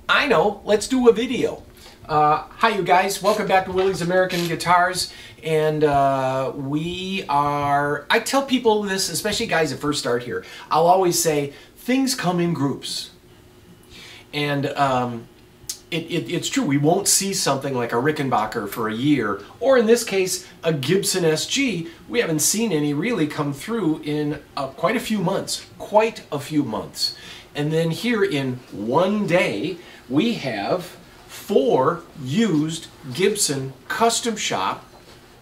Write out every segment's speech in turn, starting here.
I know, let's do a video. Hi you guys, welcome back to Willie's American Guitars, and I tell people this, especially guys that first start here, I'll always say, things come in groups. And it's true, we won't see something like a Rickenbacker for a year, or in this case, a Gibson SG. We haven't seen any really come through in quite a few months. And then here in one day, we have 4 used Gibson custom shop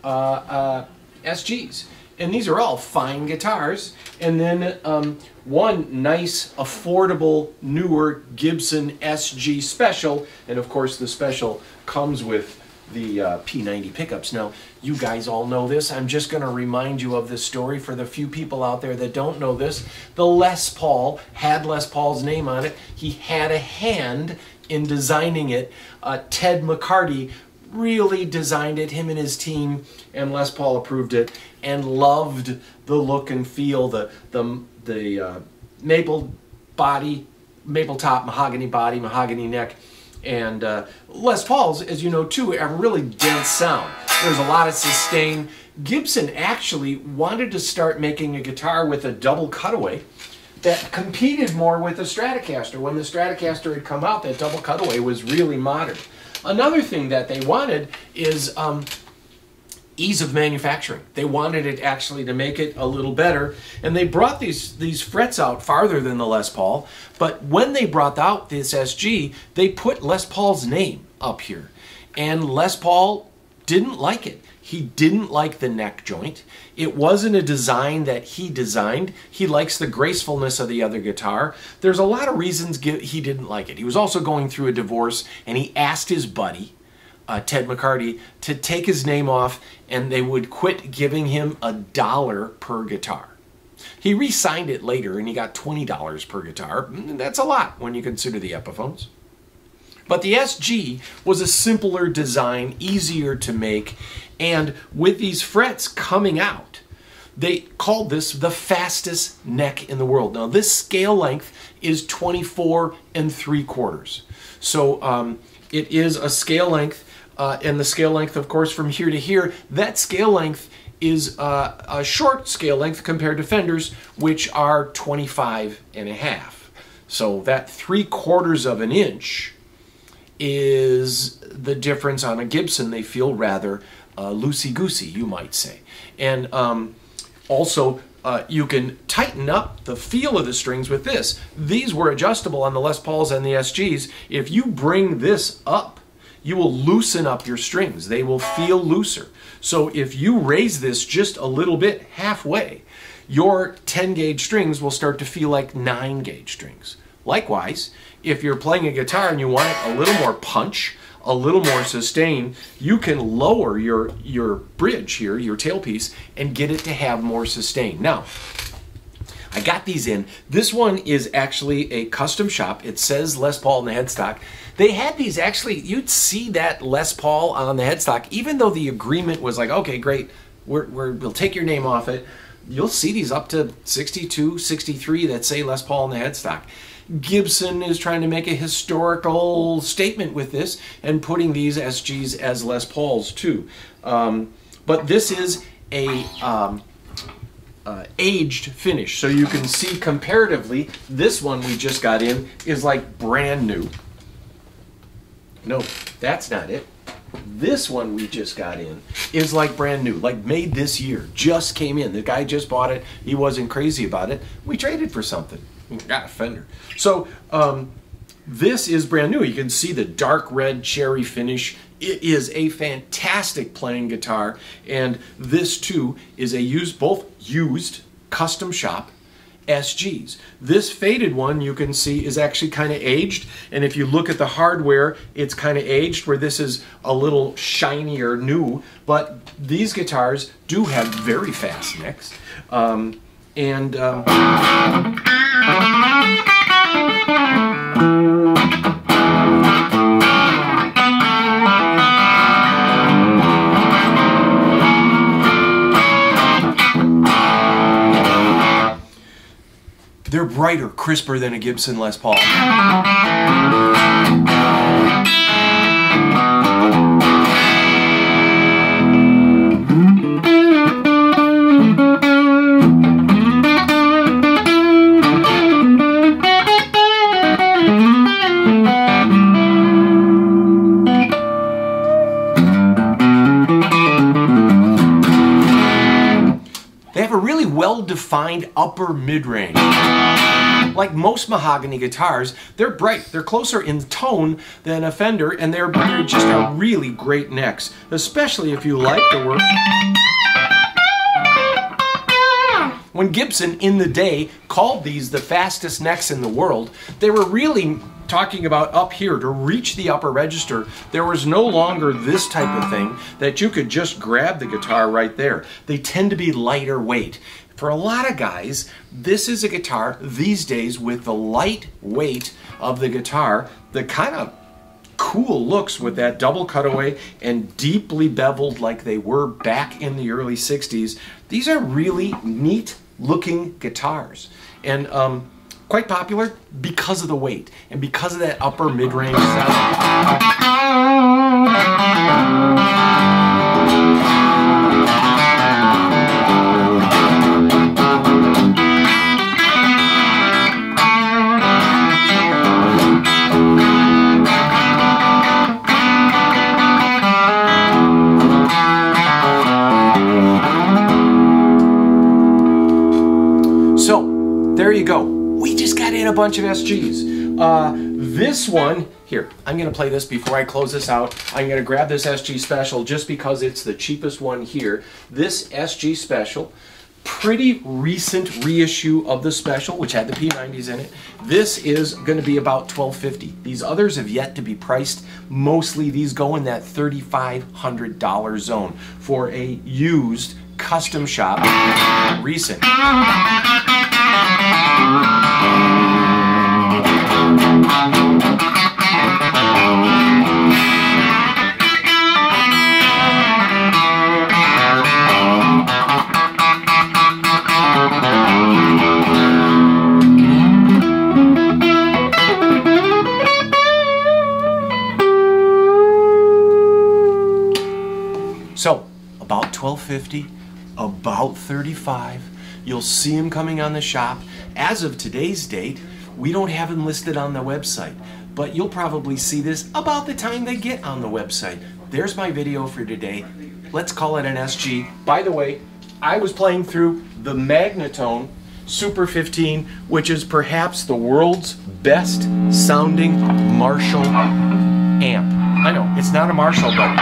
SGs. And these are all fine guitars. And then one nice, affordable, newer Gibson SG Special. And of course the Special comes with the P90 pickups. Now, you guys all know this. I'm just going to remind you of this story for the few people out there that don't know this. The Les Paul had Les Paul's name on it. He had a hand in designing it. Ted McCarty really designed it, him and his team, and Les Paul approved it and loved the look and feel, the maple body, maple top, mahogany body, mahogany neck. And Les Paul's, as you know too, have a really dense sound. There's a lot of sustain. Gibson actually wanted to start making a guitar with a double cutaway that competed more with the Stratocaster. When the Stratocaster had come out, that double cutaway was really modern. Another thing that they wanted is ease of manufacturing. They wanted it actually to make it a little better, and they brought these frets out farther than the Les Paul, but when they brought out this SG, they put Les Paul's name up here, and Les Paul didn't like it. He didn't like the neck joint. It wasn't a design that he designed. He likes the gracefulness of the other guitar. There's a lot of reasons he didn't like it. He was also going through a divorce, and he asked his buddy, Ted McCarty, to take his name off, and they would quit giving him $1 per guitar. He re-signed it later, and he got $20 per guitar. That's a lot when you consider the Epiphones. But the SG was a simpler design, easier to make, and with these frets coming out, they called this the fastest neck in the world. Now this scale length is 24 3/4. So it is a scale length, and the scale length, of course, from here to here, that scale length is a short scale length compared to Fenders, which are 25 1/2. So that 3/4 of an inch is the difference on a Gibson. They feel rather loosey-goosey, you might say. And also, you can tighten up the feel of the strings with this. These were adjustable on the Les Pauls and the SGs. If you bring this up, you will loosen up your strings. They will feel looser. So if you raise this just a little bit, halfway, your 10-gauge strings will start to feel like 9-gauge strings. Likewise, if you're playing a guitar and you want it a little more punch, a little more sustain, you can lower your bridge here, your tailpiece, and get it to have more sustain. Now, I got these in. This one is actually a custom shop. It says Les Paul in the headstock. They had these actually, you'd see that Les Paul on the headstock, even though the agreement was like, okay, great, we'll take your name off it. You'll see these up to 62, 63 that say Les Paul in the headstock. Gibson is trying to make a historical statement with this and putting these SGs as Les Pauls too. But this is a aged finish, so you can see comparatively, this one we just got in is like brand new. No, that's not it. This one we just got in is like brand new, like made this year, just came in. The guy just bought it. He wasn't crazy about it. We traded for something. We got a Fender. So this is brand new. You can see the dark red cherry finish. It is a fantastic playing guitar, and this too is both used custom shop SGs. This faded one you can see is actually kind of aged, and if you look at the hardware, it's kind of aged, where this is a little shinier new, but these guitars do have very fast necks. They're brighter, crisper than a Gibson Les Paul. well-defined upper mid-range. Like most mahogany guitars, they're bright. They're closer in tone than a Fender, and they're just a really great necks, especially if you like the work. When Gibson in the day called these the fastest necks in the world, they were really talking about up here to reach the upper register. There was no longer this type of thing that you could just grab the guitar right there. They tend to be lighter weight. For a lot of guys, this is a guitar these days with the light weight of the guitar, the kind of cool looks with that double cutaway and deeply beveled like they were back in the early 60s. These are really neat looking guitars, and quite popular because of the weight and because of that upper mid-range sound. So, there you go. We just got in a bunch of SGs. This one, here, I'm going to play this before I close this out. I'm going to grab this SG Special just because it's the cheapest one here. This SG Special, pretty recent reissue of the Special, which had the P90s in it. This is going to be about $12.50. These others have yet to be priced. Mostly these go in that $3,500 zone for a used custom shop recent. So, about $12.50, about $35. You'll see them coming on the shop. As of today's date, we don't have them listed on the website, but you'll probably see this about the time they get on the website. There's my video for today. Let's call it an SG. By the way, I was playing through the Magnatone Super 15, which is perhaps the world's best sounding Marshall amp. I know, it's not a Marshall, but